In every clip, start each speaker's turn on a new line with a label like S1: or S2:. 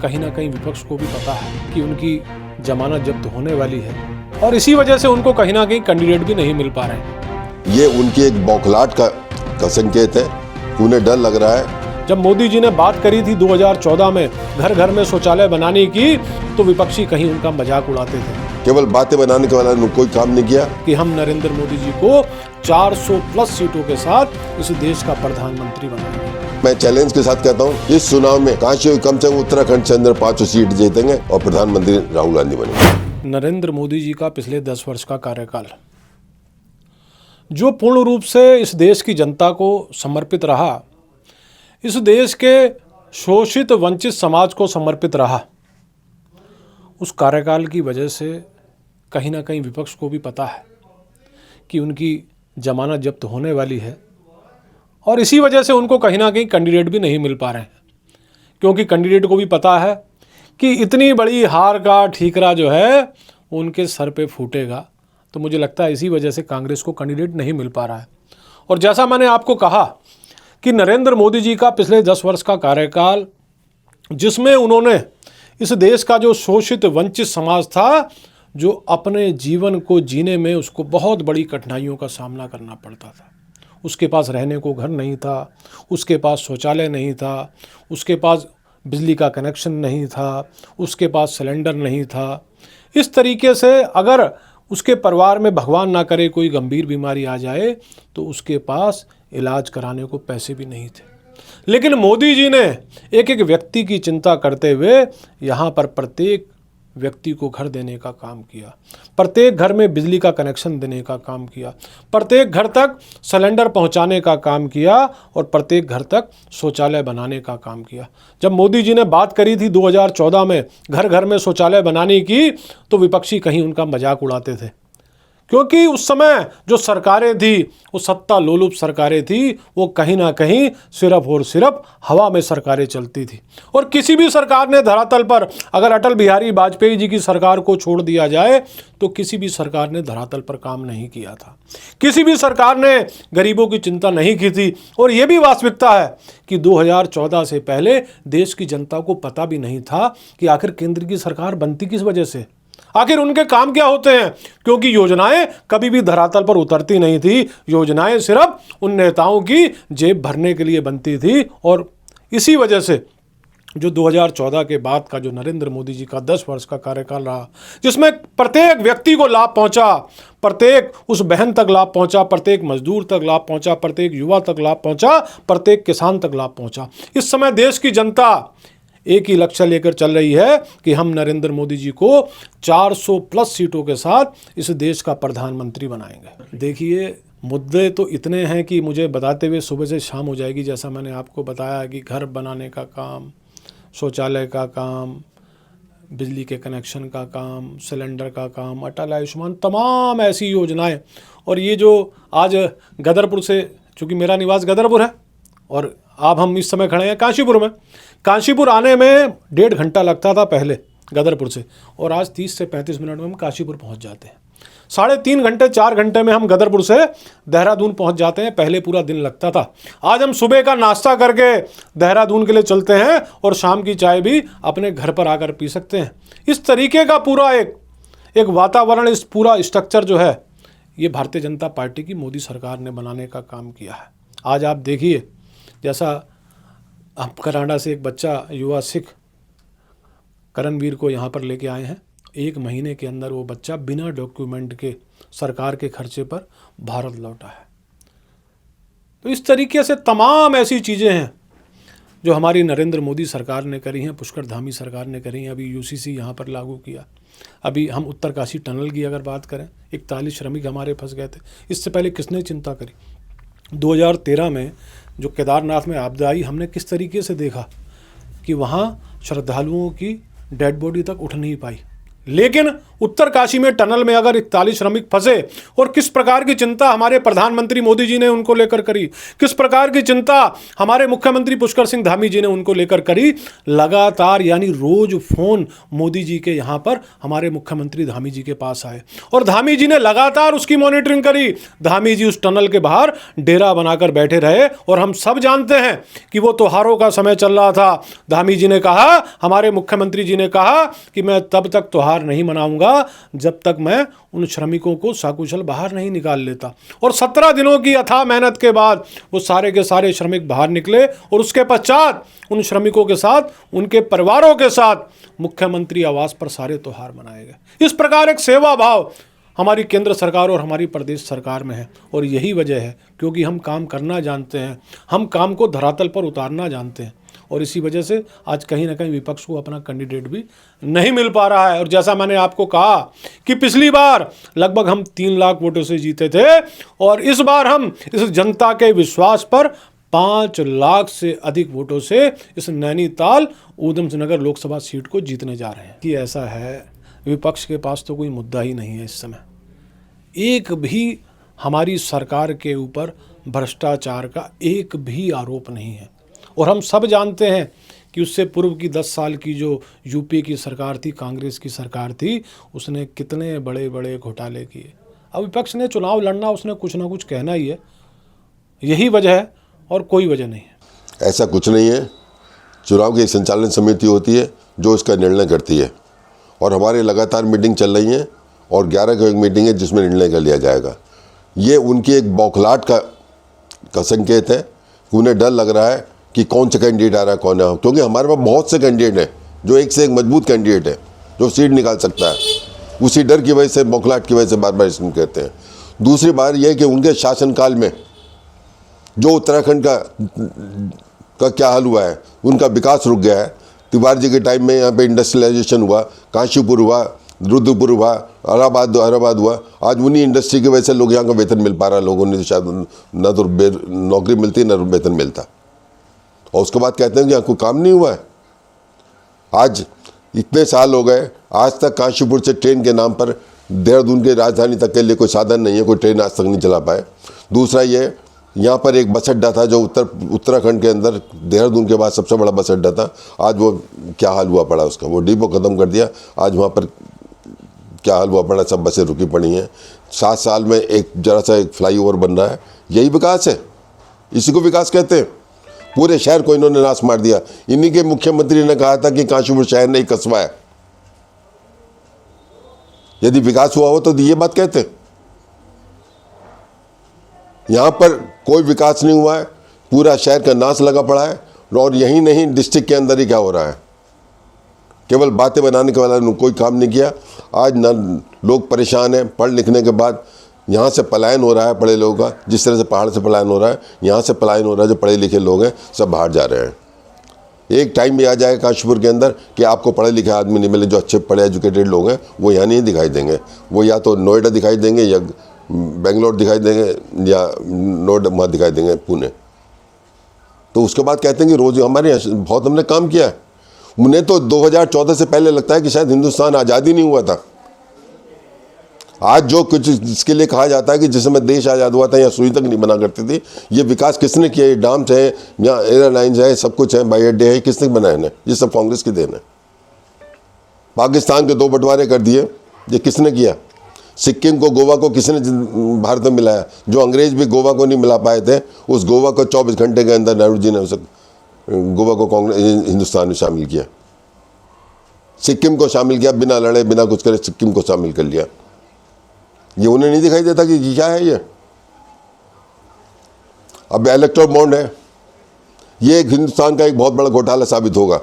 S1: कहीं ना कहीं विपक्ष को भी पता है कि उनकी जमानत जब्त होने वाली है और इसी वजह से उनको कहीं ना कहीं कैंडिडेट भी नहीं मिल पा रहे।
S2: ये उनकी एक बौखलाहट का संकेत है। उन्हें डर लग रहा है।
S1: जब मोदी जी ने बात करी थी 2014 में घर घर में शौचालय बनाने की, तो विपक्षी कहीं उनका मजाक उड़ाते थे।
S2: केवल बातें बनाने के वाला कोई काम नहीं किया
S1: कि हम नरेंद्र मोदी जी को 400 प्लस सीटों के साथ इस देश का प्रधानमंत्री बनाएंगे।
S2: मैं चैलेंज के साथ कहता हूँ, इस चुनाव में काशी कम से कम उत्तराखंड से अंदर 5 सीट जीतेंगे और प्रधानमंत्री राहुल गांधी बनेंगे।
S1: नरेंद्र मोदी जी का पिछले 10 वर्ष का कार्यकाल जो पूर्ण रूप से इस देश की जनता को समर्पित रहा, इस देश के शोषित वंचित समाज को समर्पित रहा, उस कार्यकाल की वजह से कहीं ना कहीं विपक्ष को भी पता है कि उनकी जमानत जब्त होने वाली है और इसी वजह से उनको कहीं ना कहीं कैंडिडेट भी नहीं मिल पा रहे हैं। क्योंकि कैंडिडेट को भी पता है कि इतनी बड़ी हार का ठीकरा जो है उनके सर पे फूटेगा, तो मुझे लगता है इसी वजह से कांग्रेस को कैंडिडेट नहीं मिल पा रहा है। और जैसा मैंने आपको कहा कि नरेंद्र मोदी जी का पिछले 10 वर्ष का कार्यकाल, जिसमें उन्होंने इस देश का जो शोषित वंचित समाज था, जो अपने जीवन को जीने में उसको बहुत बड़ी कठिनाइयों का सामना करना पड़ता था, उसके पास रहने को घर नहीं था, उसके पास शौचालय नहीं था, उसके पास बिजली का कनेक्शन नहीं था, उसके पास सिलेंडर नहीं था। इस तरीके से अगर उसके परिवार में भगवान ना करे कोई गंभीर बीमारी आ जाए तो उसके पास इलाज कराने को पैसे भी नहीं थे। लेकिन मोदी जी ने एक एक व्यक्ति की चिंता करते हुए यहाँ पर प्रत्येक व्यक्ति को घर देने का काम किया, प्रत्येक घर में बिजली का कनेक्शन देने का काम किया, प्रत्येक घर तक सिलेंडर पहुंचाने का काम किया और प्रत्येक घर तक शौचालय बनाने का काम किया। जब मोदी जी ने बात करी थी 2014 में घर घर में शौचालय बनाने की, तो विपक्षी कहीं उनका मजाक उड़ाते थे। क्योंकि उस समय जो सरकारें थी, वो सत्ता लोलुप सरकारें थी, वो कहीं ना कहीं सिर्फ और सिर्फ हवा में सरकारें चलती थी। और किसी भी सरकार ने धरातल पर, अगर अटल बिहारी वाजपेयी जी की सरकार को छोड़ दिया जाए, तो किसी भी सरकार ने धरातल पर काम नहीं किया था, किसी भी सरकार ने गरीबों की चिंता नहीं की थी। और ये भी वास्तविकता है कि 2014 से पहले देश की जनता को पता भी नहीं था कि आखिर केंद्र की सरकार बनती किस वजह से, आखिर उनके काम क्या होते हैं। क्योंकि योजनाएं कभी भी धरातल पर उतरती नहीं थी, योजनाएं सिर्फ उन नेताओं की जेब भरने के लिए बनती थी। और इसी वजह से जो 2014 के बाद का जो नरेंद्र मोदी जी का 10 वर्ष का कार्यकाल रहा, जिसमें प्रत्येक व्यक्ति को लाभ पहुंचा, प्रत्येक उस बहन तक लाभ पहुंचा, प्रत्येक मजदूर तक लाभ पहुंचा, प्रत्येक युवा तक लाभ पहुंचा, प्रत्येक किसान तक लाभ पहुंचा। इस समय देश की जनता एक ही लक्ष्य लेकर चल रही है कि हम नरेंद्र मोदी जी को 400 प्लस सीटों के साथ इस देश का प्रधानमंत्री बनाएंगे। देखिए, मुद्दे तो इतने हैं कि मुझे बताते हुए सुबह से शाम हो जाएगी। जैसा मैंने आपको बताया कि घर बनाने का काम, शौचालय का काम, बिजली के कनेक्शन का काम, सिलेंडर का काम, अटल आयुष्मान, तमाम ऐसी योजनाएं। और ये जो आज गदरपुर से, चूँकि मेरा निवास गदरपुर है और अब हम इस समय खड़े हैं काशीपुर में, काशीपुर आने में 1.5 घंटा लगता था पहले गदरपुर से, और आज 30 से 35 मिनट में हम काशीपुर पहुंच जाते हैं। 3.5 घंटे 4 घंटे में हम गदरपुर से देहरादून पहुंच जाते हैं। पहले पूरा दिन लगता था। आज हम सुबह का नाश्ता करके देहरादून के लिए चलते हैं और शाम की चाय भी अपने घर पर आकर पी सकते हैं। इस तरीके का पूरा एक वातावरण, इस पूरा स्ट्रक्चर जो है, ये भारतीय जनता पार्टी की मोदी सरकार ने बनाने का काम किया है। आज आप देखिए, जैसा हम कनाडा से एक बच्चा, युवा सिख करणवीर को यहाँ पर लेके आए हैं, 1 महीने के अंदर वो बच्चा बिना डॉक्यूमेंट के सरकार के खर्चे पर भारत लौटा है। तो इस तरीके से तमाम ऐसी चीज़ें हैं जो हमारी नरेंद्र मोदी सरकार ने करी हैं, पुष्कर धामी सरकार ने करी हैं। अभी यूसीसी यहाँ पर लागू किया। अभी हम उत्तरकाशी टनल की अगर बात करें, 41 श्रमिक हमारे फंस गए थे। इससे पहले किसने चिंता करी? 2013 में जो केदारनाथ में आपदा आई, हमने किस तरीके से देखा कि वहाँ श्रद्धालुओं की डेड बॉडी तक उठ नहीं पाई, लेकिन उत्तरकाशी में टनल में अगर 41 श्रमिक फंसे, और किस प्रकार की चिंता हमारे प्रधानमंत्री मोदी जी ने उनको लेकर करी, किस प्रकार की चिंता हमारे मुख्यमंत्री पुष्कर सिंह धामी जी ने उनको लेकर करी। लगातार यानी रोज फोन मोदी जी के यहाँ पर हमारे मुख्यमंत्री धामी जी के पास आए और धामी जी ने लगातार उसकी मॉनिटरिंग करी। धामी जी उस टनल के बाहर डेरा बनाकर बैठे रहे और हम सब जानते हैं कि वो त्योहारों का समय चल रहा था। धामी जी ने कहा, हमारे मुख्यमंत्री जी ने कहा कि मैं तब तक त्योहार नहीं मनाऊंगा जब तक मैं उन श्रमिकों को सकुशल बाहर नहीं निकाल लेता। और 17 दिनों की अथाह मेहनत के बाद वो सारे के सारे श्रमिक बाहर निकले और उसके पश्चात उन श्रमिकों के साथ, उनके परिवारों के साथ मुख्यमंत्री आवास पर सारे त्योहार मनाए गए। इस प्रकार एक सेवा भाव हमारी केंद्र सरकार और हमारी प्रदेश सरकार में है। और यही वजह है क्योंकि हम काम करना जानते हैं, हम काम को धरातल पर उतारना जानते हैं, और इसी वजह से आज कहीं ना कहीं विपक्ष को अपना कैंडिडेट भी नहीं मिल पा रहा है। और जैसा मैंने आपको कहा कि पिछली बार लगभग हम 3 लाख वोटों से जीते थे और इस बार हम इस जनता के विश्वास पर 5 लाख से अधिक वोटों से इस नैनीताल ऊधमसिंह नगर लोकसभा सीट को जीतने जा रहे हैं। कि ऐसा है, विपक्ष के पास तो कोई मुद्दा ही नहीं है इस समय। एक भी हमारी सरकार के ऊपर भ्रष्टाचार का एक भी आरोप नहीं है। और हम सब जानते हैं कि उससे पूर्व की 10 साल की जो यूपी की सरकार थी, कांग्रेस की सरकार थी, उसने कितने बड़े बड़े घोटाले किए। अब विपक्ष ने चुनाव लड़ना, उसने कुछ ना कुछ कहना ही है, यही वजह है और कोई वजह नहीं है।
S2: ऐसा कुछ नहीं है। चुनाव की एक संचालन समिति होती है जो इसका निर्णय करती है, और हमारे लगातार मीटिंग चल रही हैं और 11 को एक मीटिंग है जिसमें निर्णय कर लिया जाएगा। ये उनकी एक बौखलाहट का संकेत है कि उन्हें डर लग रहा है कि कौन सा कैंडिडेट आ रहा है, कौन है, क्योंकि हमारे पास बहुत से कैंडिडेट हैं जो एक से एक मजबूत कैंडिडेट है जो सीट निकाल सकता है। उसी डर की वजह से, बौखलाहट की वजह से बार बार इसमें कहते हैं। दूसरी बात यह कि उनके शासनकाल में जो उत्तराखंड का क्या हाल हुआ है, उनका विकास रुक गया है। तिवारी जी के टाइम में यहाँ पे इंडस्ट्रियलाइजेशन हुआ, काशीपुर हुआ, रुद्रपुर हुआ, इलाहाबाद हुआ। आज उन्हीं इंडस्ट्री की वजह से लोग यहाँ का वेतन मिल पा रहा है। लोगों ने शायद न तो नौकरी मिलती न वेतन मिलता, और उसके बाद कहते हैं कि यहाँ कोई काम नहीं हुआ है। आज इतने साल हो गए, आज तक काशीपुर से ट्रेन के नाम पर देहरादून के राजधानी तक के लिए कोई साधन नहीं है, कोई ट्रेन आज तक नहीं चला पाए। दूसरा ये, यहाँ पर एक बस अड्डा था जो उत्तराखंड के अंदर देहरादून के बाद सबसे बड़ा बस अड्डा था। आज वो क्या हाल हुआ पड़ा उसका, वो डिपो ख़त्म कर दिया। आज वहाँ पर क्या हाल हुआ पड़ा, सब बसें रुकी पड़ी हैं। 7 साल में एक जरा सा एक फ्लाईओवर बन रहा है, यही विकास है, इसी को विकास कहते हैं। पूरे शहर को इन्होंने नाश मार दिया। इन्हीं के मुख्यमंत्री ने कहा था कि काशीपुर शहर नहीं कस्बा है। यदि विकास हुआ हो तो ये बात कहते। यहां पर कोई विकास नहीं हुआ है, पूरा शहर का नाश लगा पड़ा है। और यही नहीं, डिस्ट्रिक्ट के अंदर ही क्या हो रहा है, केवल बातें बनाने के वाला कोई काम नहीं किया। आज न लोग परेशान हैं, पढ़ लिखने के बाद यहाँ से पलायन हो रहा है पढ़े लोगों का। जिस तरह से पहाड़ से पलायन हो रहा है, यहाँ से पलायन हो रहा है। जो पढ़े लिखे लोग हैं सब बाहर जा रहे हैं। एक टाइम भी आ जाएगा काशीपुर के अंदर कि आपको पढ़े लिखे आदमी नहीं मिले। जो अच्छे पढ़े एजुकेटेड लोग हैं वो यहाँ नहीं दिखाई देंगे। वो या तो नोएडा दिखाई देंगे, या बेंगलोर दिखाई देंगे, या नोएडा वहाँ दिखाई देंगे, पुणे। तो उसके बाद कहते हैं कि रोज़ हमारे यहाँ बहुत हमने काम किया है। उन्हें तो 2014 से पहले लगता है कि शायद हिंदुस्तान आज़ाद ही नहीं हुआ था। आज जो कुछ इसके लिए कहा जाता है कि जिस समय देश आज़ाद हुआ था यहाँ सुई तक नहीं बना करती थी, ये विकास किसने किया? ये डैम्स है, यहाँ एयरलाइंस है, सब कुछ है, हवाई अड्डे है, किसने बनाए हैं? ये सब कांग्रेस की देन है। पाकिस्तान के 2 बंटवारे कर दिए, ये किसने किया? सिक्किम को, गोवा को किसने भारत में मिलाया? जो अंग्रेज भी गोवा को नहीं मिला पाए थे, उस गोवा को 24 घंटे के अंदर नेहरू जी ने उस गोवा को कांग्रेस हिंदुस्तान में शामिल किया। सिक्किम को शामिल किया, बिना लड़े बिना कुछ करे सिक्किम को शामिल कर लिया। ये उन्हें नहीं दिखाई देता कि क्या है ये। अब इलेक्ट्रल बॉन्ड है, ये एक हिंदुस्तान का एक बहुत बड़ा घोटाला साबित होगा।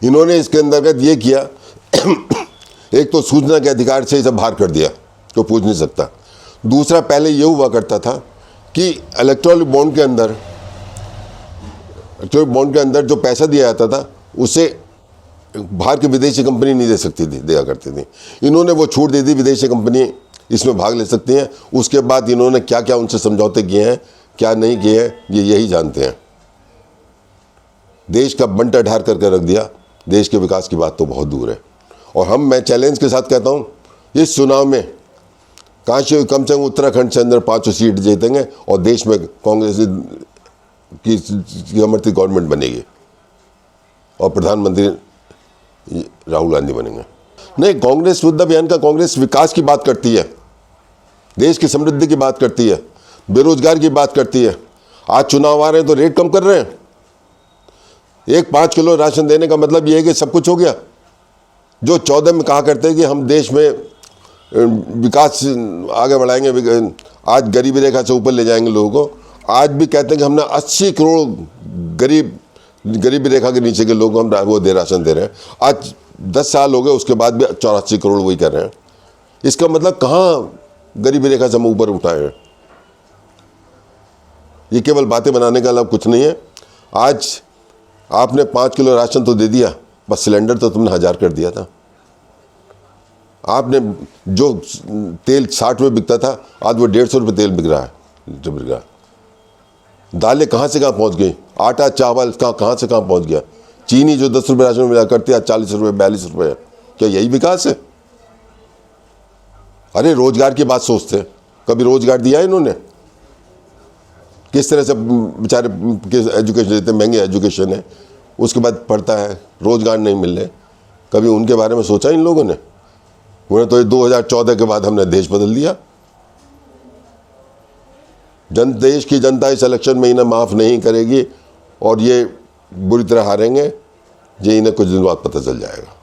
S2: इन्होंने इसके अंतर्गत ये किया एक तो सूचना के अधिकार से इसे बाहर कर दिया, तो पूछ नहीं सकता। दूसरा, पहले ये हुआ करता था कि इलेक्ट्रल बॉन्ड के अंदर जो पैसा दिया जाता था उसे बाहर की विदेशी कंपनी नहीं दे सकती थी, दिया करती थी। इन्होंने वो छूट दे दी, विदेशी कंपनी इसमें भाग ले सकती हैं। उसके बाद इन्होंने क्या क्या उनसे समझौते किए हैं, क्या नहीं किए हैं, ये यही जानते हैं। देश का बंटा ढार करके रख दिया। देश के विकास की बात तो बहुत दूर है। और मैं चैलेंज के साथ कहता हूँ, इस चुनाव में कम से कम उत्तराखंड से अंदर 5 सीट जीतेंगे और देश में कांग्रेस की समर्थित गवर्नमेंट बनेगी और प्रधानमंत्री राहुल गांधी बनेंगे। नहीं, कांग्रेस शुद्ध अभियान का, कांग्रेस विकास की बात करती है, देश की समृद्धि की बात करती है, बेरोजगार की बात करती है। आज चुनाव आ रहे हैं तो रेट कम कर रहे हैं। एक 5 किलो राशन देने का मतलब ये है कि सब कुछ हो गया। जो 14 में कहा करते हैं कि हम देश में विकास आगे बढ़ाएंगे, आज गरीबी रेखा से ऊपर ले जाएंगे लोगों को, आज भी कहते हैं कि हमने 80 करोड़ गरीबी रेखा के नीचे के लोगों को हम वो राशन दे रहे हैं। आज 10 साल हो गए, उसके बाद भी 84 करोड़ वही कर रहे हैं। इसका मतलब कहाँ गरीबी रेखा से हम ऊपर उठाए हैं? ये केवल बातें बनाने का लाभ कुछ नहीं है। आज आपने 5 किलो राशन तो दे दिया, बस सिलेंडर तो तुमने 1000 कर दिया था। आपने जो तेल 60 रुपये बिकता था, आज वो 150 रुपये तेल बिक रहा है। दालें कहाँ से कहाँ पहुँच गई, आटा चावल कहाँ से कहाँ पहुँच गया। चीनी जो 10 रुपये राशन में मिला करती है, 40 रुपये 42 रुपये है। क्या यही विकास है? अरे रोजगार की बात सोचते, कभी रोजगार दिया इन्होंने? किस तरह से बेचारे एजुकेशन देते, महंगी एजुकेशन है, उसके बाद पढ़ता है, रोजगार नहीं मिल रहे। कभी उनके बारे में सोचा इन लोगों ने? उन्हें तो 2014 के बाद हमने देश बदल दिया। देश की जनता इस इलेक्शन में इन्हें माफ़ नहीं करेगी और ये बुरी तरह हारेंगे। ये इन्हें कुछ दिन बाद पता चल जाएगा।